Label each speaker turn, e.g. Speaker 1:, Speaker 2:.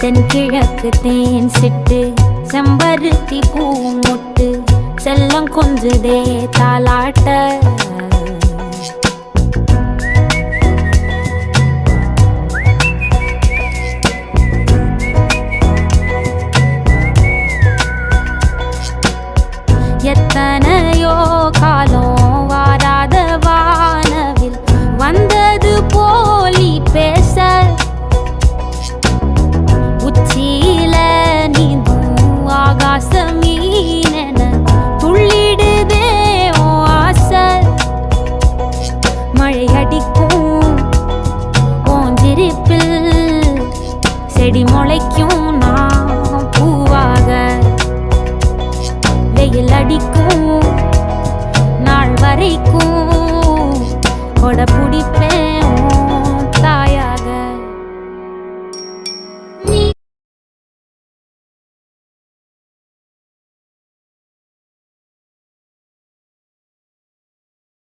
Speaker 1: தென்கிழக்கு தேன் சிட்டு செம்பருத்தி பூ முட்டு செல்லம் கொஞ்சுதே தாலாட்ட எத்தனையோ காலம் வாராத வானவில் வந்தது போலி பேச உச்சியில நீந்தும் ஆகாச மீனென துள்ளிடுதே ஓ ஆசை மழை அடிக்கும் ஓஞ்சிருப்பில் செடி முளைக்கும் நான் பூவாக வெயில் அடிக்கும் நாள் வரைக்கும் கொடை பிடிப்பேன்